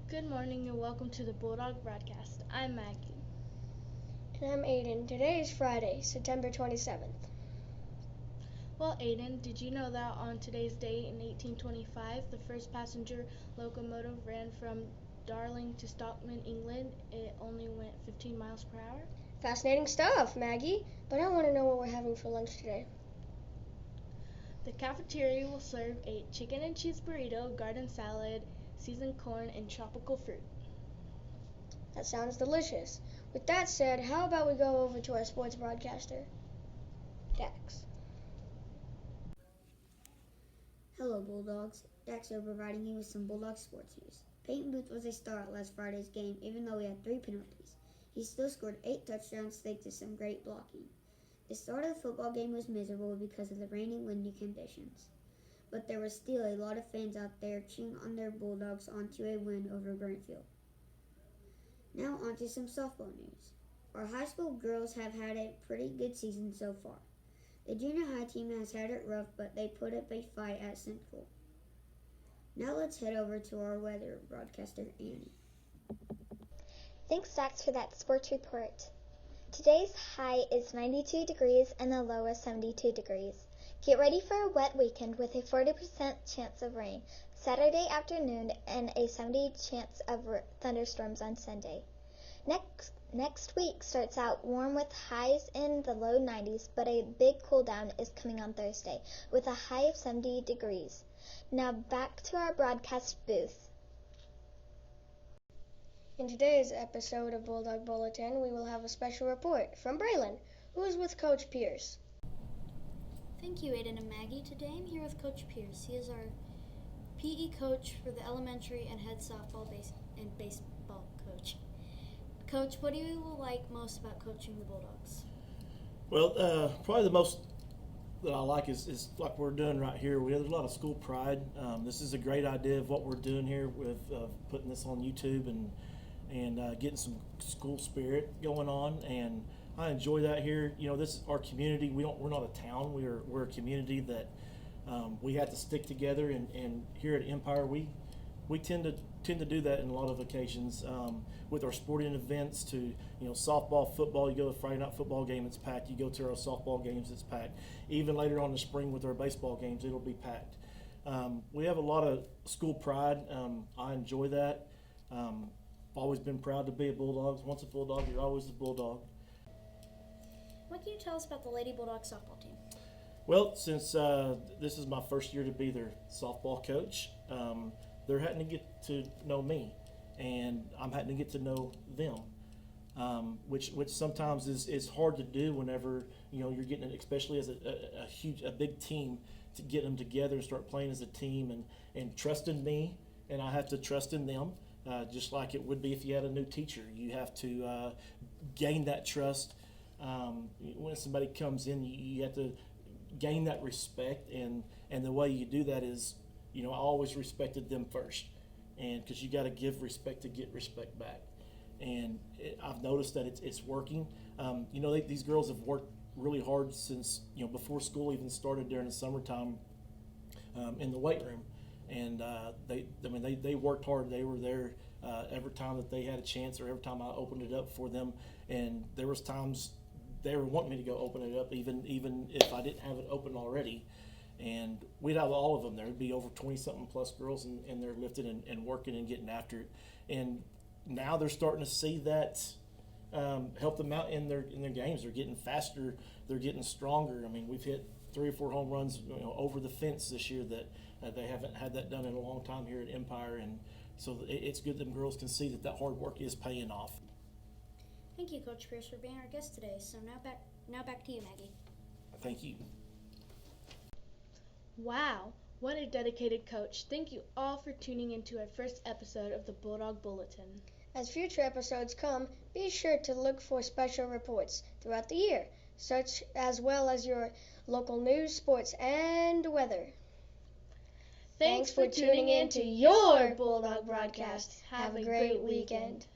Good morning and welcome to the Bulldog Broadcast. I'm Maggie. And I'm Aiden. Today is Friday, September 27th. Well, Aiden, did you know that on today's date in 1825, the first passenger locomotive ran from Darling to Stockton, England? It only went 15 miles per hour. Fascinating stuff, Maggie. But I want to know what we're having for lunch today. The cafeteria will serve a chicken and cheese burrito, garden salad, seasoned corn, and tropical fruit. That sounds delicious. With that said, how about we go over to our sports broadcaster, Dax. Hello, Bulldogs. Dax here providing you with some Bulldog sports news. Peyton Booth was a star at last Friday's game, even though he had 3 penalties. He still scored 8 touchdowns thanks to some great blocking. The start of the football game was miserable because of the rainy, windy conditions. But there was still a lot of fans out there cheering on their Bulldogs onto a win over Brentfield. Now on to some softball news. Our high school girls have had a pretty good season so far. The junior high team has had it rough, but they put up a fight at Central. Now let's head over to our weather broadcaster, Annie. Thanks, Dax, for that sports report. Today's high is 92 degrees and the low is 72 degrees. Get ready for a wet weekend with a 40% chance of rain Saturday afternoon and a 70% chance of thunderstorms on Sunday. Next week starts out warm with highs in the low 90s, but a big cool down is coming on Thursday with a high of 70 degrees. Now back to our broadcast booth. In today's episode of Bulldog Bulletin, we will have a special report from Braylon, who is with Coach Pierce. Thank you, Aiden and Maggie. Today I'm here with Coach Pierce. He is our PE coach for the elementary and head softball and baseball coach. Coach, what do you like most about coaching the Bulldogs? Well, probably the most that I like is like we're doing right here. There's a lot of school pride. This is a great idea of what we're doing here with putting this on YouTube and getting some school spirit going on. And I enjoy that here. You know, this is our community. We're not a town. We're a community that we have to stick together. And here at Empire, we tend to do that in a lot of occasions with our sporting events. To softball, football. You go to a Friday night football game, it's packed. You go to our softball games, it's packed. Even later on in the spring with our baseball games, it'll be packed. We have a lot of school pride. I enjoy that. Always been proud to be a Bulldog. Once a Bulldog, you're always a Bulldog. What can you tell us about the Lady Bulldog softball team? Well, since this is my first year to be their softball coach, they're having to get to know me, and I'm having to get to know them, which sometimes is hard to do whenever you're getting, especially as a big team, to get them together and start playing as a team and trusting me, and I have to trust in them. Just like it would be if you had a new teacher. You have to gain that trust. When somebody comes in, you have to gain that respect, and the way you do that is, I always respected them first, and because you got to give respect to get respect back. And I've noticed that it's working. These girls have worked really hard since before school even started during the summertime in the weight room. And they worked hard. They were there every time that they had a chance, or every time I opened it up for them. And there was times they were wanting me to go open it up, even if I didn't have it open already. And we'd have all of them there. It'd be over 20-something plus girls, and they're lifting and working and getting after it. And now they're starting to see that help them out in their games. They're getting faster. They're getting stronger. I mean, we've hit 3 or 4 home runs over the fence this year that they haven't had that done in a long time here at Empire, and so it's good that girls can see that hard work is paying off. Thank you, Coach Pierce, for being our guest today. So now back to you, Maggie. Thank you. Wow, what a dedicated coach. Thank you all for tuning into our first episode of the Bulldog Bulletin. As future episodes come, be sure to look for special reports throughout the year, such as well as your local news, sports, and weather. Thanks for tuning in to your Bulldog Broadcast. Have a great weekend.